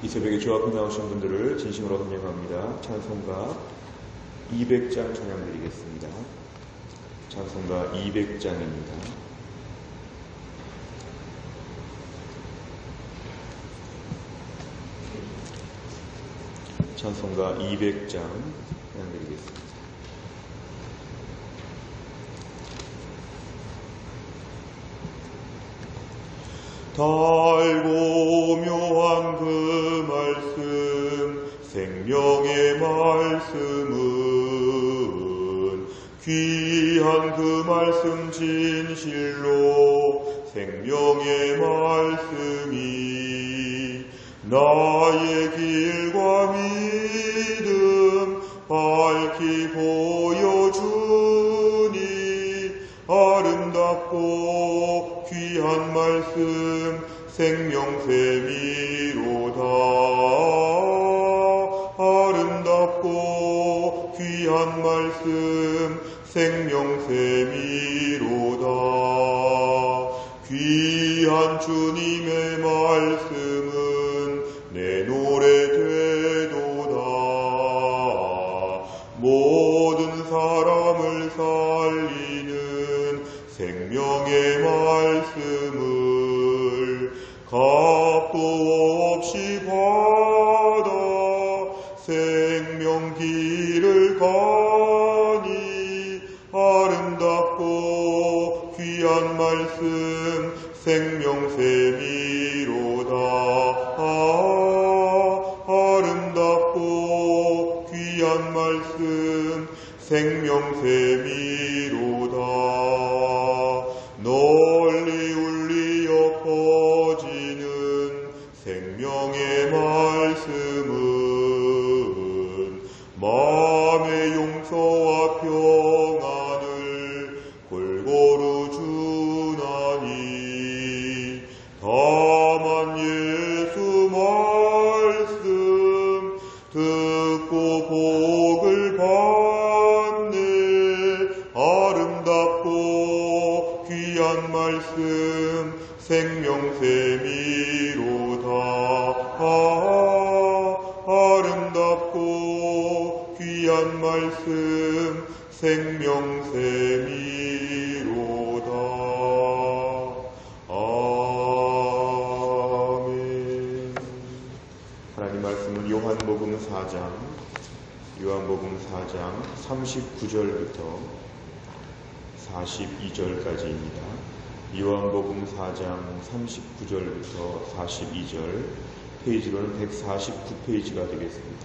이 새벽에 주 앞에 나오신 분들을 진심으로 환영합니다. 찬송가 200장 찬양드리겠습니다. 찬송가 200장입니다. 찬송가 200장 찬양드리겠습니다. 달고 묘한 그 말씀, 생명의 말씀은 귀한 그 말씀 진실로 생명의 말씀이 나의 길과 믿음 밝히 보여주니 아름답고 귀한 말씀 생명샘이로다. 아름답고 귀한 말씀 생명샘이로다. 귀한 주님의 말씀은 내 노래 되도다. 모든 사람을 살리는 생명의 말씀을 값도 없이 받아 생명길을 가니 아름답고 귀한 말씀 생명샘이로다. 아름답고 귀한 말씀 생명샘이로다. 널리 울리어 퍼지는 생명의 말씀은 마음의 용서와 평안을 골고루 주나니 다만 예수 말씀 듣고 복을 받네. 아름답고 귀한 말씀 생명샘이로다. 아름답고 귀한 말씀 생명샘이로다. 아멘. 하나님 말씀은 요한복음 4장 39절부터 42절까지입니다. 요한복음 4장 39절부터 42절, 페이지로는 149페이지가 되겠습니다.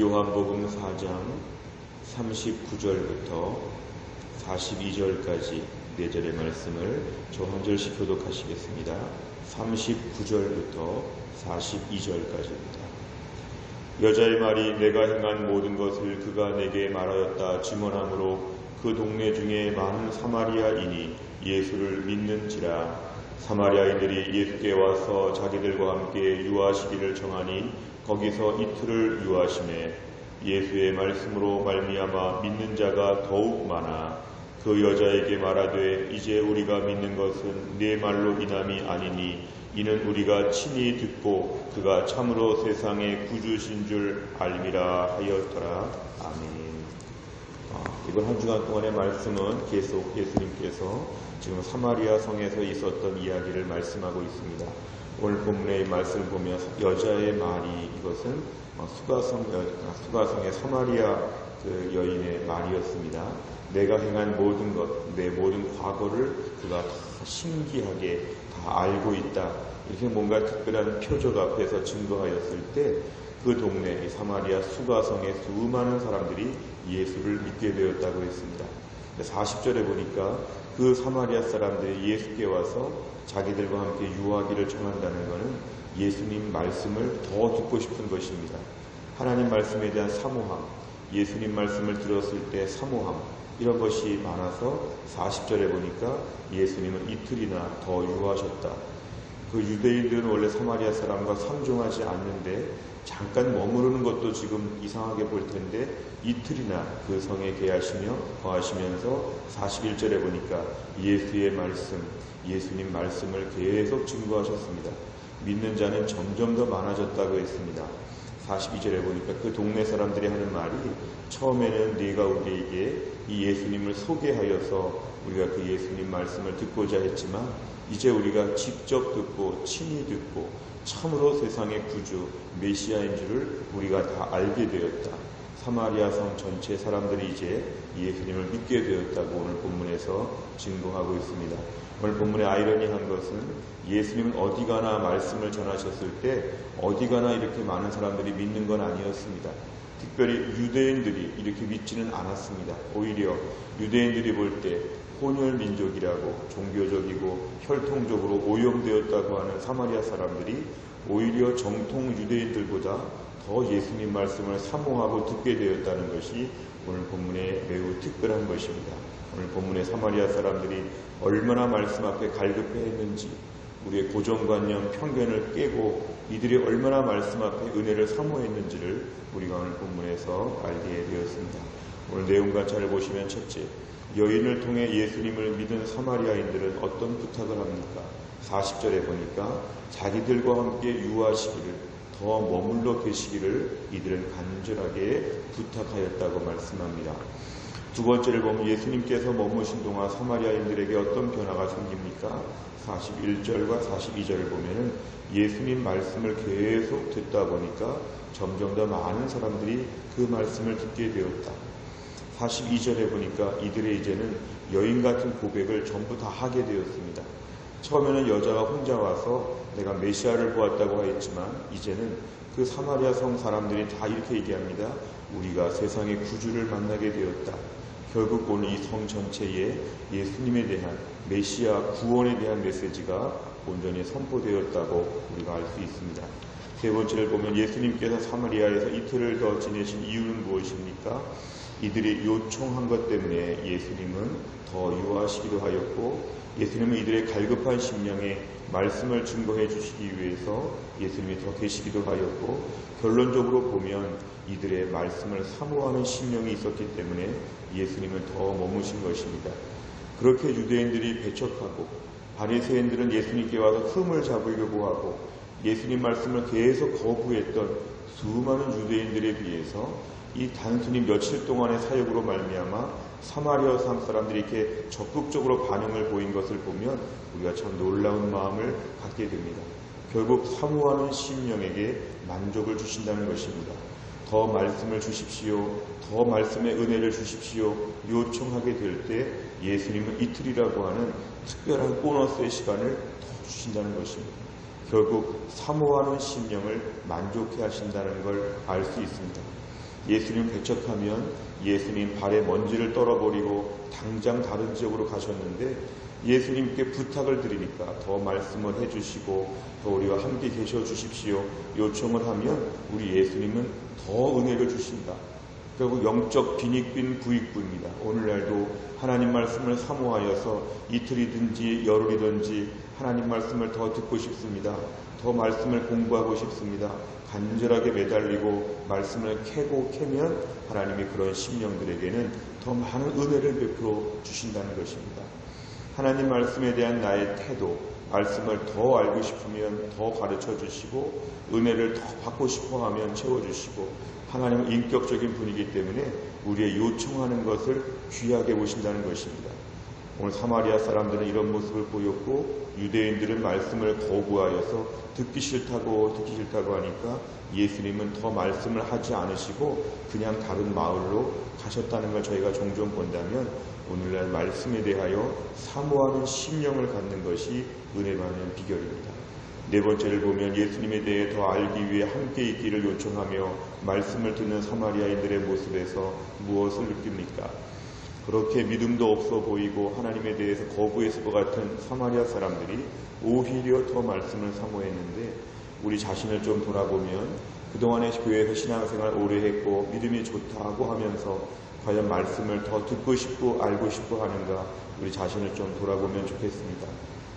요한복음 4장 39절부터 42절까지 4절의 말씀을 저 한 절씩 교독하시겠습니다. 39절부터 42절까지입니다. 여자의 말이 내가 행한 모든 것을 그가 내게 말하였다 증언하므로 그 동네 중에 많은 사마리아인이 예수를 믿는지라. 사마리아인들이 예수께 와서 자기들과 함께 유하시기를 정하니 거기서 이틀을 유하시매 예수의 말씀으로 말미암아 믿는 자가 더욱 많아 그 여자에게 말하되 이제 우리가 믿는 것은 네 말로 인함이 아니니 이는 우리가 친히 듣고 그가 참으로 세상의 구주신 줄 알미라 하였더라. 아멘. 이번 한 주간 동안의 말씀은 계속 예수님께서 지금 사마리아 성에서 있었던 이야기를 말씀하고 있습니다. 오늘 본문의 말씀을 보면 여자의 말이 이것은 수가성의 사마리아 그 여인의 말이었습니다. 내가 행한 모든 것, 내 모든 과거를 그가 다 신기하게 다 알고 있다. 이렇게 뭔가 특별한 표적 앞에서 증거하였을 때 그 동네 사마리아 수가성의 수많은 사람들이 예수를 믿게 되었다고 했습니다. 40절에 보니까 그 사마리아 사람들이 예수께 와서 자기들과 함께 유하기를 청한다는 것은 예수님 말씀을 더 듣고 싶은 것입니다. 하나님 말씀에 대한 사모함, 예수님 말씀을 들었을 때 사모함, 이런 것이 많아서 40절에 보니까 예수님은 이틀이나 더 유하셨다. 그 유대인들은 원래 사마리아 사람과 상종하지 않는데 잠깐 머무르는 것도 지금 이상하게 볼 텐데 이틀이나 그 성에 계하시며 거하시면서 41절에 보니까 예수의 말씀, 예수님 말씀을 계속 증거하셨습니다. 믿는 자는 점점 더 많아졌다고 했습니다. 42절에 보니까 그 동네 사람들이 하는 말이 처음에는 네가 우리에게 이 예수님을 소개하여서 우리가 그 예수님 말씀을 듣고자 했지만 이제 우리가 직접 듣고 친히 듣고 참으로 세상의 구주 메시아인 줄을 우리가 다 알게 되었다. 사마리아 성 전체 사람들이 이제 예수님을 믿게 되었다고 오늘 본문에서 증거하고 있습니다. 오늘 본문의 아이러니한 것은 예수님은 어디 가나 말씀을 전하셨을 때 어디 가나 이렇게 많은 사람들이 믿는 건 아니었습니다. 특별히 유대인들이 이렇게 믿지는 않았습니다. 오히려 유대인들이 볼 때 혼혈민족이라고 종교적이고 혈통적으로 오염되었다고 하는 사마리아 사람들이 오히려 정통 유대인들보다 더 예수님 말씀을 사모하고 듣게 되었다는 것이 오늘 본문에 매우 특별한 것입니다. 오늘 본문의 사마리아 사람들이 얼마나 말씀 앞에 갈급해했는지 우리의 고정관념, 편견을 깨고 이들이 얼마나 말씀 앞에 은혜를 사모했는지를 우리가 오늘 본문에서 알게 되었습니다. 오늘 내용과 잘 보시면 첫째, 여인을 통해 예수님을 믿은 사마리아인들은 어떤 부탁을 합니까? 40절에 보니까 자기들과 함께 유하시기를 더 머물러 계시기를 이들은 간절하게 부탁하였다고 말씀합니다. 두 번째를 보면 예수님께서 머무신 동안 사마리아인들에게 어떤 변화가 생깁니까? 41절과 42절을 보면은 예수님 말씀을 계속 듣다 보니까 점점 더 많은 사람들이 그 말씀을 듣게 되었다. 42절에 보니까 이들의 이제는 여인 같은 고백을 전부 다 하게 되었습니다. 처음에는 여자가 혼자 와서 내가 메시아를 보았다고 하였지만 이제는 그 사마리아 성 사람들이 다 이렇게 얘기합니다. 우리가 세상의 구주를 만나게 되었다. 결국 오늘 이 성 전체에 예수님에 대한 메시아 구원에 대한 메시지가 온전히 선포되었다고 우리가 알 수 있습니다. 세 번째를 보면 예수님께서 사마리아에서 이틀을 더 지내신 이유는 무엇입니까? 이들이 요청한 것 때문에 예수님은 더 유하시기도 하였고 예수님은 이들의 갈급한 심령에 말씀을 증거해 주시기 위해서 예수님이 더 계시기도 하였고 결론적으로 보면 이들의 말씀을 사모하는 심령이 있었기 때문에 예수님은 더 머무신 것입니다. 그렇게 유대인들이 배척하고 바리새인들은 예수님께 와서 흠을 잡으려고 하고 예수님 말씀을 계속 거부했던 수많은 유대인들에 비해서 이 단순히 며칠 동안의 사역으로 말미암아 사마리아 성 사람들이 이렇게 적극적으로 반응을 보인 것을 보면 우리가 참 놀라운 마음을 갖게 됩니다. 결국 사모하는 심령에게 만족을 주신다는 것입니다. 더 말씀을 주십시오. 더 말씀의 은혜를 주십시오. 요청하게 될 때 예수님은 이틀이라고 하는 특별한 보너스의 시간을 더 주신다는 것입니다. 결국 사모하는 심령을 만족해 하신다는 걸 알 수 있습니다. 예수님 배척하면 예수님 발에 먼지를 떨어버리고 당장 다른 지역으로 가셨는데 예수님께 부탁을 드리니까 더 말씀을 해주시고 더 우리와 함께 계셔 주십시오. 요청을 하면 우리 예수님은 더 은혜를 주신다. 결국 영적 빈익빈 부익부입니다. 오늘날도 하나님 말씀을 사모하여서 이틀이든지 열흘이든지 하나님 말씀을 더 듣고 싶습니다. 더 말씀을 공부하고 싶습니다. 간절하게 매달리고 말씀을 캐면 하나님이 그런 심령들에게는 더 많은 은혜를 베풀어 주신다는 것입니다. 하나님 말씀에 대한 나의 태도, 말씀을 더 알고 싶으면 더 가르쳐 주시고 은혜를 더 받고 싶어 하면 채워주시고 하나님은 인격적인 분이기 때문에 우리의 요청하는 것을 귀하게 보신다는 것입니다. 오늘 사마리아 사람들은 이런 모습을 보였고 유대인들은 말씀을 거부하여서 듣기 싫다고 하니까 예수님은 더 말씀을 하지 않으시고 그냥 다른 마을로 가셨다는 걸 저희가 종종 본다면 오늘날 말씀에 대하여 사모하는 심령을 갖는 것이 은혜 받는 비결입니다. 네 번째를 보면 예수님에 대해 더 알기 위해 함께 있기를 요청하며 말씀을 듣는 사마리아인들의 모습에서 무엇을 느낍니까? 그렇게 믿음도 없어 보이고 하나님에 대해서 거부했을 것 같은 사마리아 사람들이 오히려 더 말씀을 사모했는데 우리 자신을 좀 돌아보면 그동안에 교회에서 신앙생활 오래 했고 믿음이 좋다고 하면서 과연 말씀을 더 듣고 싶고 알고 싶어 하는가 우리 자신을 좀 돌아보면 좋겠습니다.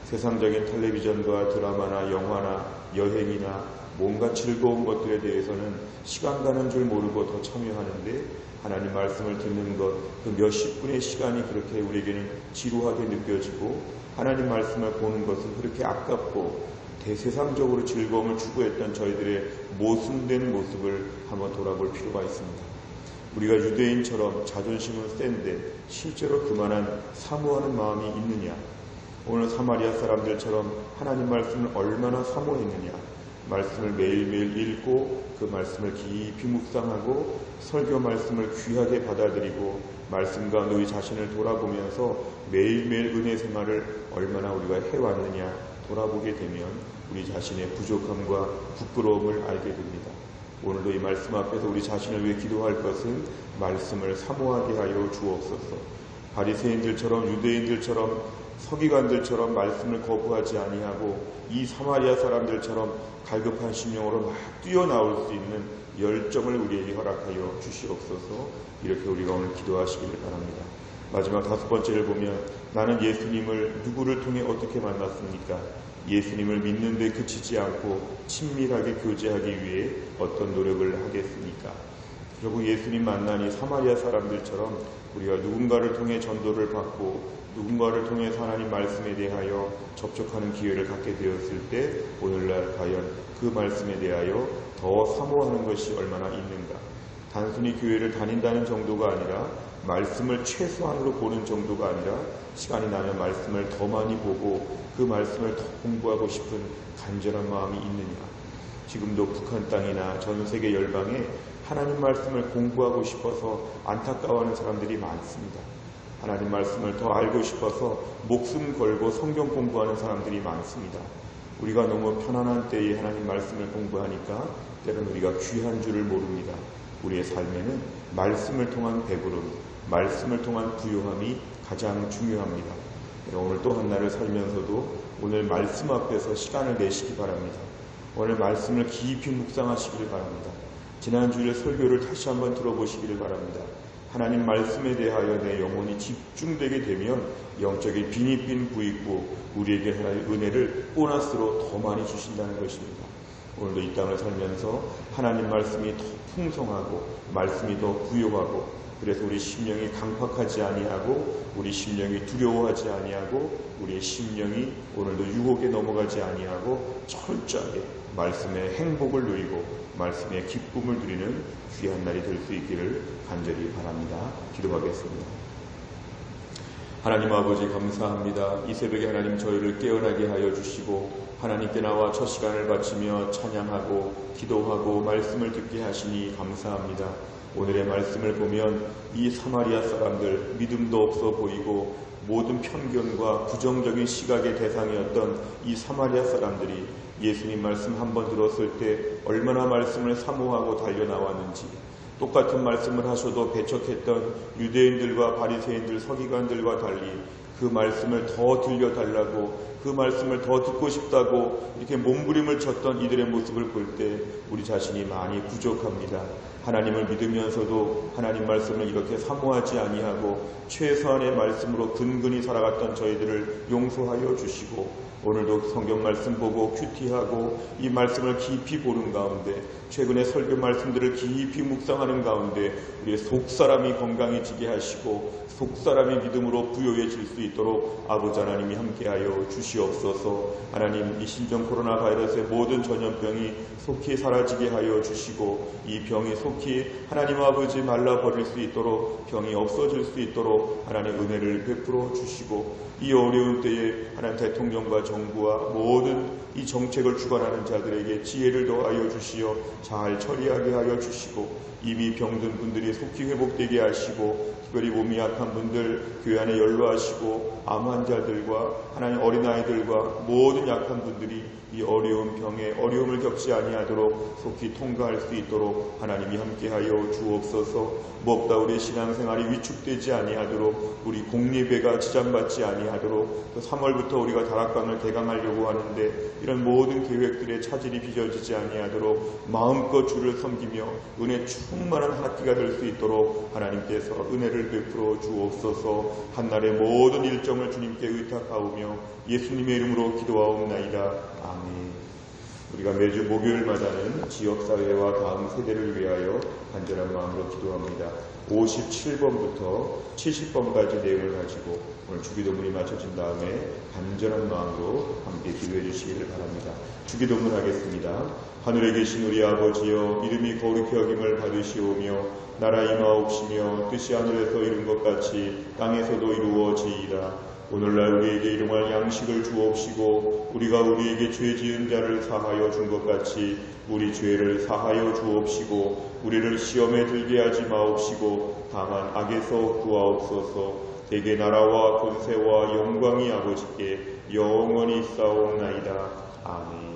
세상적인 텔레비전과 드라마나 영화나 여행이나 뭔가 즐거운 것들에 대해서는 시간 가는 줄 모르고 더 참여하는데 하나님 말씀을 듣는 것, 그 몇십 분의 시간이 그렇게 우리에게는 지루하게 느껴지고 하나님 말씀을 보는 것은 그렇게 아깝고 대세상적으로 즐거움을 추구했던 저희들의 모순된 모습을 한번 돌아볼 필요가 있습니다. 우리가 유대인처럼 자존심은 센데 실제로 그만한 사모하는 마음이 있느냐? 오늘 사마리아 사람들처럼 하나님 말씀을 얼마나 사모했느냐? 말씀을 매일매일 읽고 그 말씀을 깊이 묵상하고 설교 말씀을 귀하게 받아들이고 말씀 가운데 우리 자신을 돌아보면서 매일매일 은혜 생활을 얼마나 우리가 해왔느냐 돌아보게 되면 우리 자신의 부족함과 부끄러움을 알게 됩니다. 오늘도 이 말씀 앞에서 우리 자신을 위해 기도할 것은 말씀을 사모하게 하여 주옵소서. 바리새인들처럼 유대인들처럼 서기관들처럼 말씀을 거부하지 아니하고 이 사마리아 사람들처럼 갈급한 심령으로 막 뛰어나올 수 있는 열정을 우리에게 허락하여 주시옵소서. 이렇게 우리가 오늘 기도하시기를 바랍니다. 마지막 5번째를 보면 나는 예수님을 누구를 통해 어떻게 만났습니까? 예수님을 믿는 데 그치지 않고 친밀하게 교제하기 위해 어떤 노력을 하겠습니까? 결국 예수님 만나니 사마리아 사람들처럼 우리가 누군가를 통해 전도를 받고 누군가를 통해 하나님 말씀에 대하여 접촉하는 기회를 갖게 되었을 때 오늘날 과연 그 말씀에 대하여 더 사모하는 것이 얼마나 있는가? 단순히 교회를 다닌다는 정도가 아니라 말씀을 최소한으로 보는 정도가 아니라 시간이 나면 말씀을 더 많이 보고 그 말씀을 더 공부하고 싶은 간절한 마음이 있느냐? 지금도 북한 땅이나 전 세계 열방에 하나님 말씀을 공부하고 싶어서 안타까워하는 사람들이 많습니다. 하나님 말씀을 더 알고 싶어서 목숨 걸고 성경 공부하는 사람들이 많습니다. 우리가 너무 편안한 때에 하나님 말씀을 공부하니까 때로는 우리가 귀한 줄을 모릅니다. 우리의 삶에는 말씀을 통한 배부름, 말씀을 통한 부요함이 가장 중요합니다. 오늘 또 한 날을 살면서도 오늘 말씀 앞에서 시간을 내시기 바랍니다. 오늘 말씀을 깊이 묵상하시기를 바랍니다. 지난주일 설교를 다시 한번 들어보시기를 바랍니다. 하나님 말씀에 대하여 내 영혼이 집중되게 되면 영적인 빈입빈 부익고 우리에게 하나님의 은혜를 보너스로 더 많이 주신다는 것입니다. 오늘도 이 땅을 살면서 하나님 말씀이 더 풍성하고 말씀이 더 부요하고 그래서 우리 심령이 강팍하지 아니하고 우리 심령이 두려워하지 아니하고 우리의 심령이 오늘도 유혹에 넘어가지 아니하고 철저하게 말씀의 행복을 누리고 말씀의 기쁨을 누리는 귀한 날이 될 수 있기를 간절히 바랍니다. 기도하겠습니다. 하나님 아버지 감사합니다. 이 새벽에 하나님 저희를 깨어나게 하여 주시고 하나님께 나와 첫 시간을 바치며 찬양하고 기도하고 말씀을 듣게 하시니 감사합니다. 오늘의 말씀을 보면 이 사마리아 사람들 믿음도 없어 보이고 모든 편견과 부정적인 시각의 대상이었던 이 사마리아 사람들이 예수님 말씀 한번 들었을 때 얼마나 말씀을 사모하고 달려나왔는지 똑같은 말씀을 하셔도 배척했던 유대인들과 바리새인들 서기관들과 달리 그 말씀을 더 들려달라고 그 말씀을 더 듣고 싶다고 이렇게 몸부림을 쳤던 이들의 모습을 볼 때 우리 자신이 많이 부족합니다. 하나님을 믿으면서도 하나님 말씀을 이렇게 사모하지 아니하고 최소한의 말씀으로 근근히 살아갔던 저희들을 용서하여 주시고 오늘도 성경 말씀 보고 큐티하고 이 말씀을 깊이 보는 가운데 최근에 설교 말씀들을 깊이 묵상하는 가운데 우리의 속사람이 건강해지게 하시고 속사람이 믿음으로 부요해질 수 있도록 아버지 하나님이 함께하여 주시옵소서. 하나님 이 신종 코로나 바이러스의 모든 전염병이 속히 사라지게 하여 주시고 이 병이 속히 하나님 아버지 말라버릴 수 있도록 병이 없어질 수 있도록 하나님 은혜를 베풀어 주시고 이 어려운 때에 하나님 대통령과 정부와 모든 이 정책을 주관하는 자들에게 지혜를 더하여 주시어 잘 처리하게 하여 주시고 이미 병든 분들이 속히 회복되게 하시고 특별히 몸이 약한 분들 교회 안에 연로하시고 암 환자들과 하나님 어린아이들과 모든 약한 분들이 이 어려운 병에 어려움을 겪지 아니하도록 속히 통과할 수 있도록 하나님이 함께하여 주옵소서. 무엇보다 우리의 신앙생활이 위축되지 아니하도록 우리 공립회가 지장받지 아니하도록 또 3월부터 우리가 다락방을 개강하려고 하는데 이런 모든 계획들의 차질이 빚어지지 아니하도록 마음껏 주를 섬기며 은혜 충만한 한 학기가 될 수 있도록 하나님께서 은혜를 베풀어 주옵소서. 한날의 모든 일정을 주님께 의탁하오며 예수님의 이름으로 기도하옵나이다. 아멘. 우리가 매주 목요일마다는 지역사회와 다음 세대를 위하여 간절한 마음으로 기도합니다. 57번부터 70번까지 내용을 가지고 오늘 주기도문이 마쳐진 다음에 간절한 마음으로 함께 기도해 주시기를 바랍니다. 주기도문 하겠습니다. 하늘에 계신 우리 아버지여, 이름이 거룩히 여김을 받으시오며 나라 임하옵시며 뜻이 하늘에서 이룬 것 같이 땅에서도 이루어지이다. 오늘날 우리에게 일용할 양식을 주옵시고 우리가 우리에게 죄 지은 자를 사하여 준 것 같이 우리 죄를 사하여 주옵시고 우리를 시험에 들게 하지 마옵시고 다만 악에서 구하옵소서. 대개 나라와 권세와 영광이 아버지께 영원히 있사옵나이다. 아멘.